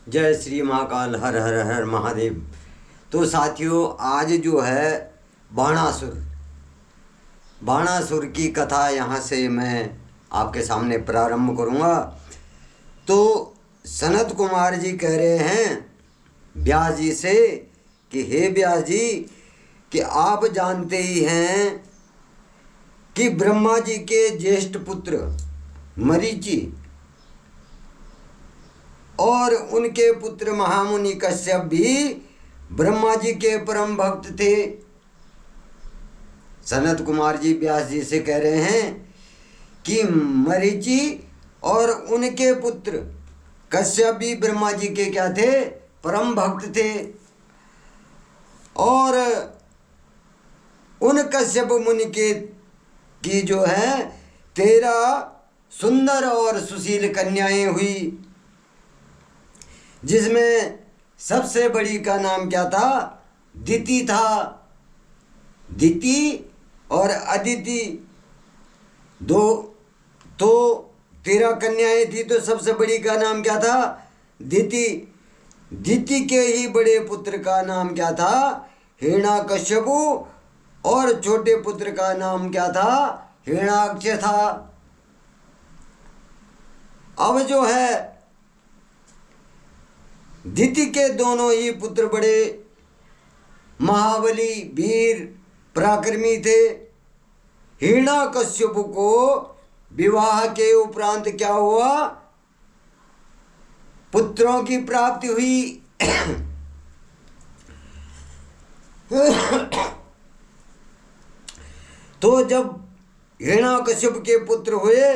जय श्री महाकाल, हर हर हर महादेव। तो साथियों, आज जो है बाणासुर की कथा यहाँ से मैं आपके सामने प्रारंभ करूँगा। तो सनत कुमार जी कह रहे हैं व्यास जी से कि हे व्यास जी, कि आप जानते ही हैं कि ब्रह्मा जी के ज्येष्ठ पुत्र मरीचि और उनके पुत्र महामुनि कश्यप भी ब्रह्मा जी के परम भक्त थे। सनत कुमार जी व्यास जी से कह रहे हैं कि मरीचि और उनके पुत्र कश्यप भी ब्रह्मा जी के क्या थे? परम भक्त थे। और उन कश्यप मुनि के की जो है 13 सुंदर और सुशील कन्याएं हुई, जिसमें सबसे बड़ी का नाम क्या था? दिति था। दिति और अदिति दो, तो 13 कन्याएं थी, तो सबसे बड़ी का नाम क्या था? दिति। दिति के ही बड़े पुत्र का नाम क्या था? हिरण्याकश्यपु। और छोटे पुत्र का नाम क्या था? हिरण्याक्ष था। अब जो है दिति के दोनों ही पुत्र बड़े महाबली, वीर, पराक्रमी थे। हिरण्याकश्यप को विवाह के उपरांत क्या हुआ? पुत्रों की प्राप्ति हुई। तो जब हिरण्याकश्यप के पुत्र हुए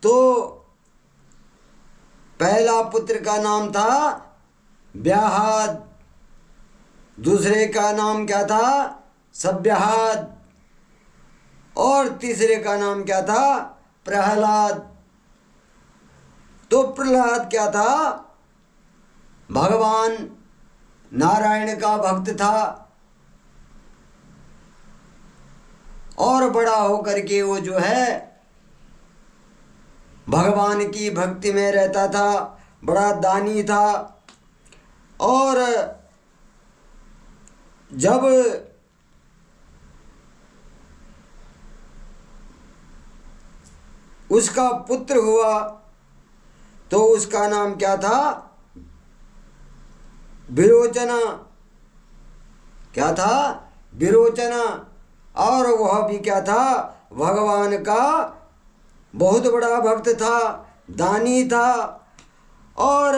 तो पहला पुत्र का नाम था व्याहाद, दूसरे का नाम क्या था? सव्याहाद, और तीसरे का नाम क्या था? प्रहलाद। तो प्रहलाद क्या था? भगवान नारायण का भक्त था और बड़ा होकर के वो जो है भगवान की भक्ति में रहता था, बड़ा दानी था। और जब उसका पुत्र हुआ तो उसका नाम क्या था? विरोचना। क्या था? विरोचना। और वह भी क्या था? भगवान का बहुत बड़ा भक्त था, दानी था। और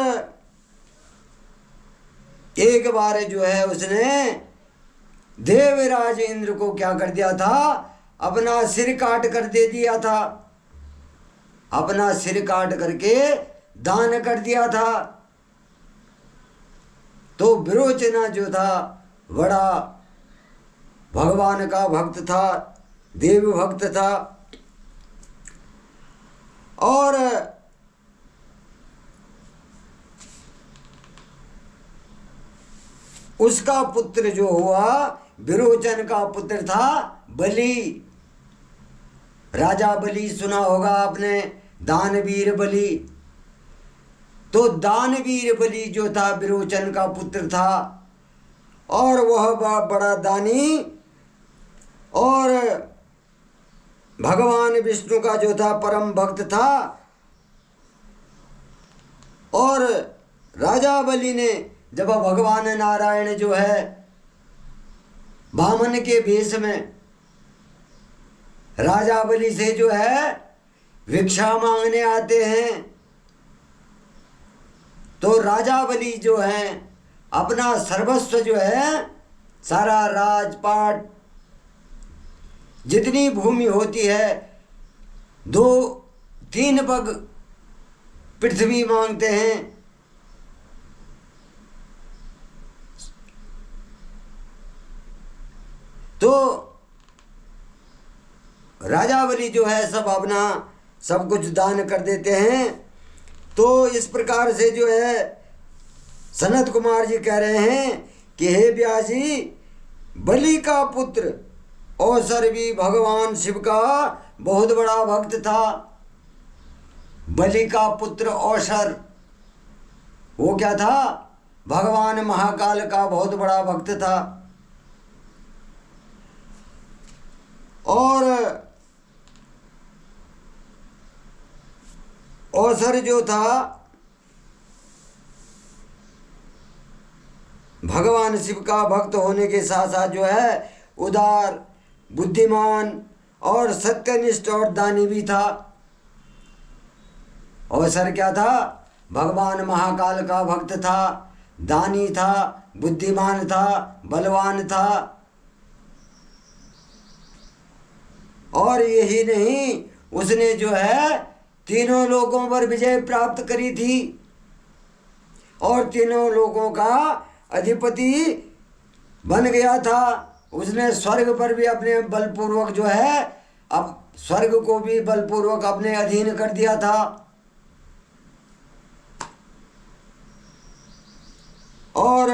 एक बार जो है उसने देवराज इंद्र को क्या कर दिया था? अपना सिर काट कर दे दिया था। अपना सिर काट करके दान कर दिया था। तो विरोचना जो था बड़ा भगवान का भक्त था, देव भक्त था। और उसका पुत्र जो हुआ, विरोचन का पुत्र था बलि। राजा बलि सुना होगा आपने, दानवीर बलि। तो दानवीर बलि जो था विरोचन का पुत्र था और वह बड़ा दानी और भगवान विष्णु का जो था परम भक्त था। और राजा बलि ने जब भगवान नारायण जो है वामन के वेश में राजा बलि से जो है भिक्षा मांगने आते हैं, तो राजा बलि जो है अपना सर्वस्व जो है, सारा राजपाट, जितनी भूमि होती है, 2-3 पग पृथ्वी मांगते हैं। तो राजा बलि जो है सब अपना सब कुछ दान कर देते हैं। तो इस प्रकार से जो है सनत कुमार जी कह रहे हैं कि हे व्यास जी, बलि का पुत्र औसर भी भगवान शिव का बहुत बड़ा भक्त था। बलि का पुत्र औसर वो क्या था, भगवान महाकाल का बहुत बड़ा भक्त था। और औसर जो था भगवान शिव का भक्त होने के साथ साथ जो है उदार, बुद्धिमान और सत्यनिष्ठ और दानी भी था। औसर क्या था, भगवान महाकाल का भक्त था, दानी था, बुद्धिमान था, बलवान था। और यही नहीं, उसने जो है तीनों लोकों पर विजय प्राप्त करी थी और तीनों लोकों का अधिपति बन गया था। उसने स्वर्ग पर भी अपने बलपूर्वक जो है, अब स्वर्ग को भी बलपूर्वक अपने अधीन कर दिया था। और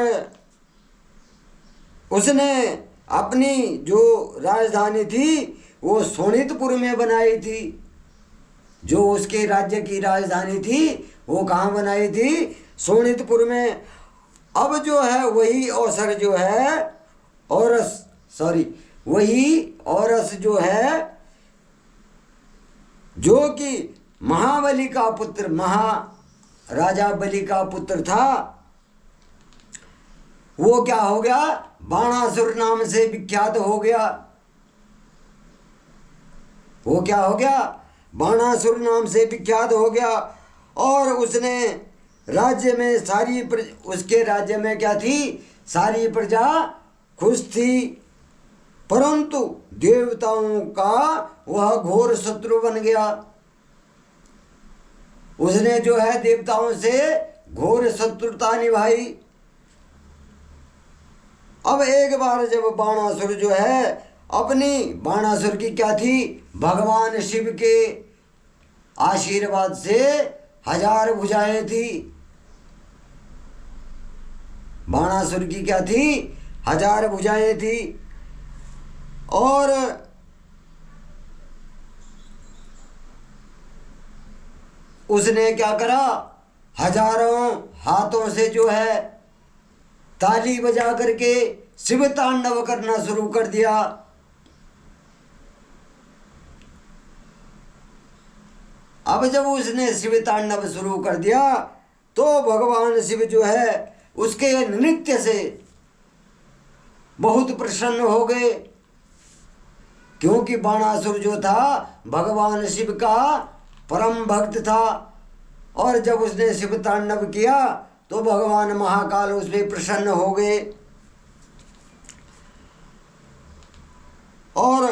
उसने अपनी जो राजधानी थी वो शोणितपुर में बनाई थी। जो उसके राज्य की राजधानी थी वो कहाँ बनाई थी, शोणितपुर में। अब जो है वही औसर जो है वही औरस जो है, जो कि महाबली का पुत्र, महाराजा बलि का पुत्र था, वो क्या हो गया, बाणासुर नाम से विख्यात हो गया। वो क्या हो गया, बाणासुर नाम से विख्यात हो गया। और उसने राज्य में उसके राज्य में क्या थी, सारी प्रजा खुश थी, परंतु देवताओं का वह घोर शत्रु बन गया। उसने जो है देवताओं से घोर शत्रुता निभाई। अब एक बार जब बाणासुर जो है अपनी, बाणासुर की क्या थी, भगवान शिव के आशीर्वाद से 1000 भुजाएं थी। बाणासुर की क्या थी, 1000 भुजाएं थी। और उसने क्या करा, हजारों हाथों से जो है ताली बजा करके शिव तांडव करना शुरू कर दिया। अब जब उसने शिव तांडव शुरू कर दिया तो भगवान शिव जो है उसके नृत्य से बहुत प्रसन्न हो गए, क्योंकि बाणासुर जो था भगवान शिव का परम भक्त था। और जब उसने शिव तांडव किया तो भगवान महाकाल उस पर प्रसन्न हो गए और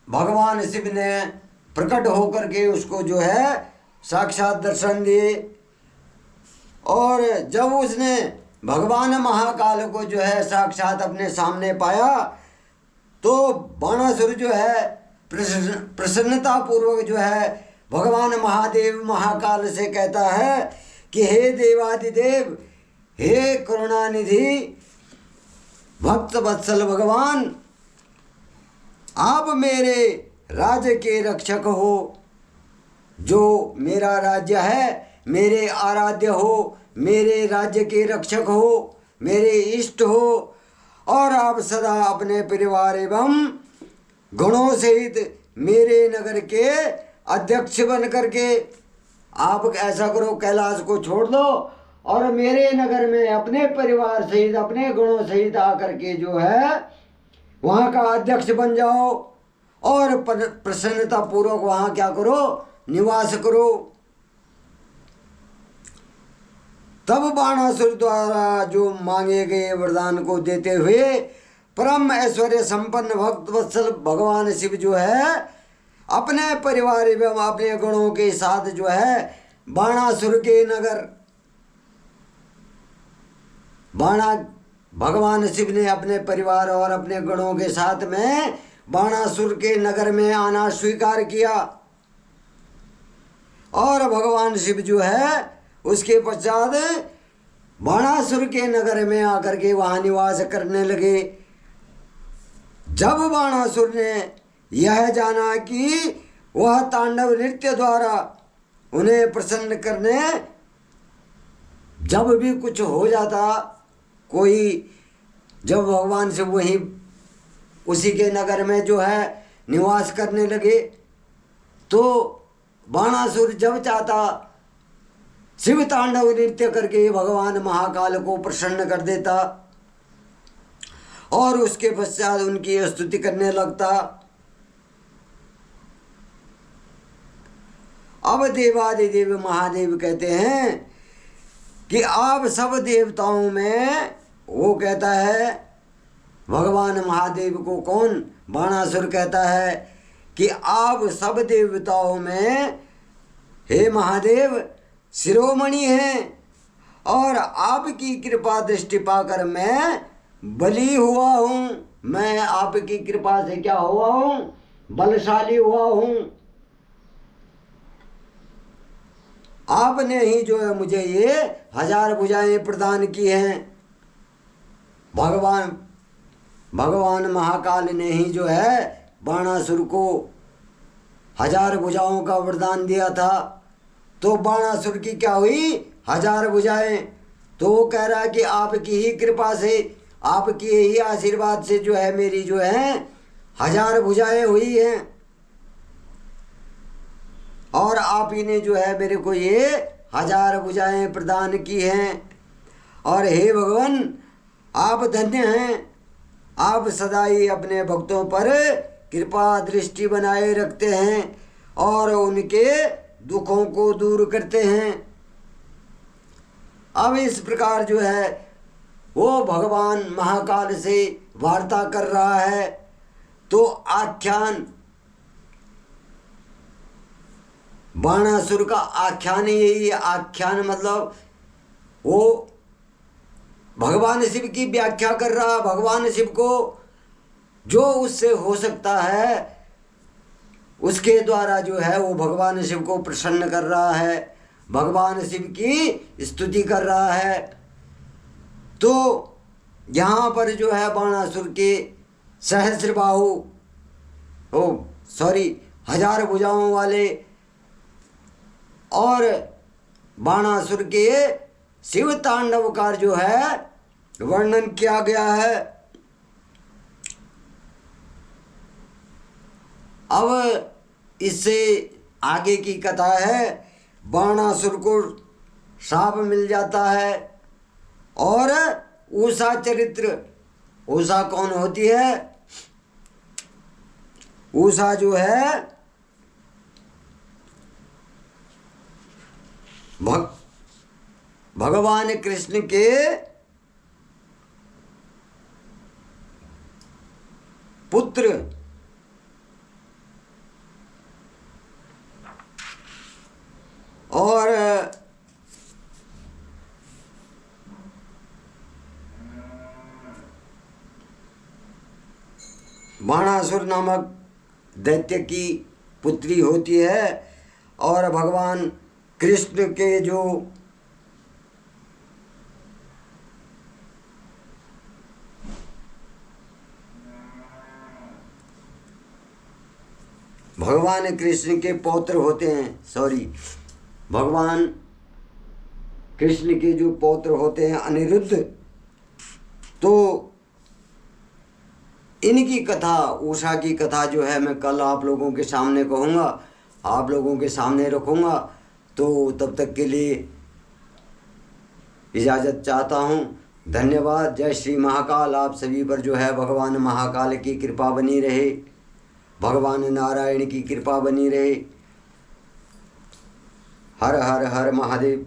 भगवान शिव ने प्रकट होकर के उसको जो है साक्षात दर्शन दिए। और जब उसने भगवान महाकाल को जो है साक्षात अपने सामने पाया तो बाणासुर जो है प्रसन्नता पूर्वक जो है भगवान महादेव महाकाल से कहता है कि हे देवादिदेव, हे करुणानिधि, भक्त वत्सल भगवान, आप मेरे राज्य के रक्षक हो। जो मेरा राज्य है, मेरे आराध्य हो, मेरे राज्य के रक्षक हो, मेरे इष्ट हो। और आप सदा अपने परिवार एवं गणों सहित मेरे नगर के अध्यक्ष बन करके आप ऐसा करो, कैलाश को छोड़ दो और मेरे नगर में अपने परिवार सहित, अपने गणों सहित आकर के जो है वहाँ का अध्यक्ष बन जाओ और प्रसन्नता पूर्वक वहाँ क्या करो, निवास करो। तब बाणासुर द्वारा जो मांगे गए वरदान को देते हुए परम ऐश्वर्य संपन्न भक्त वत्सल भगवान शिव जो है अपने परिवार एवं अपने गणों के साथ जो है बाणासुर के नगर, भगवान शिव ने अपने परिवार और अपने गणों के साथ में बाणासुर के नगर में आना स्वीकार किया। और भगवान शिव जो है उसके पश्चात बाणासुर के नगर में आकर के वहाँ निवास करने लगे। जब बाणासुर ने यह जाना कि वह तांडव नृत्य द्वारा उन्हें प्रसन्न करने जब भी कुछ हो जाता, कोई जब भगवान शिव वहीं उसी के नगर में जो है निवास करने लगे, तो बाणासुर जब चाहता शिव तांडव नृत्य करके भगवान महाकाल को प्रसन्न कर देता और उसके पश्चात उनकी स्तुति करने लगता। अब देवादिदेव महादेव कहते हैं कि आप सब देवताओं में, वो कहता है भगवान महादेव को, कौन? बाणासुर कहता है कि आप सब देवताओं में हे महादेव शिरोमणि हैं और आपकी कृपा दृष्टि पाकर मैं बली हुआ हूँ। मैं आपकी कृपा से क्या हुआ हूँ? बलशाली हुआ हूँ। आपने ही जो है मुझे ये 1000 भुजाएं प्रदान की हैं। भगवान महाकाल ने ही जो है बाणासुर को 1000 भुजाओं का वरदान दिया था। तो बाणासुर की क्या हुई? 1000 भुजाएं। तो वो कह रहा है कि आपकी ही कृपा से, आपकी ही आशीर्वाद से जो है मेरी जो है 1000 भुजाएं हुई हैं और आप ही ने जो है मेरे को ये 1000 भुजाएं प्रदान की हैं। और हे भगवान, आप धन्य हैं, आप सदा ही अपने भक्तों पर कृपा दृष्टि बनाए रखते हैं और उनके दुखों को दूर करते हैं। अब इस प्रकार जो है वो भगवान महाकाल से वार्ता कर रहा है। तो आख्यान, बाणासुर का आख्यान यही है। आख्यान मतलब वो भगवान शिव की व्याख्या कर रहा। भगवान शिव को जो उससे हो सकता है उसके द्वारा जो है वो भगवान शिव को प्रसन्न कर रहा है, भगवान शिव की स्तुति कर रहा है। तो यहाँ पर जो है बाणासुर के सहस्रबाहु, 1000 भुजाओं वाले और बाणासुर के शिव तांडव का जो है वर्णन किया गया है। अब इससे आगे की कथा है, बाणासुर को शाप मिल जाता है और उषा चरित्र, उषा कौन होती है? उषा जो है भगवान कृष्ण के पुत्र और बाणासुर नामक दैत्य की पुत्री होती है और भगवान कृष्ण के जो भगवान कृष्ण के पौत्र होते हैं, भगवान कृष्ण के जो पौत्र होते हैं अनिरुद्ध, तो इनकी कथा, उषा की कथा जो है मैं कल आप लोगों के सामने कहूँगा, आप लोगों के सामने रखूँगा। तो तब तक के लिए इजाज़त चाहता हूँ। धन्यवाद। जय श्री महाकाल। आप सभी पर जो है भगवान महाकाल की कृपा बनी रहे, भगवान नारायण की कृपा बनी रहे। हर हर हर महादेव।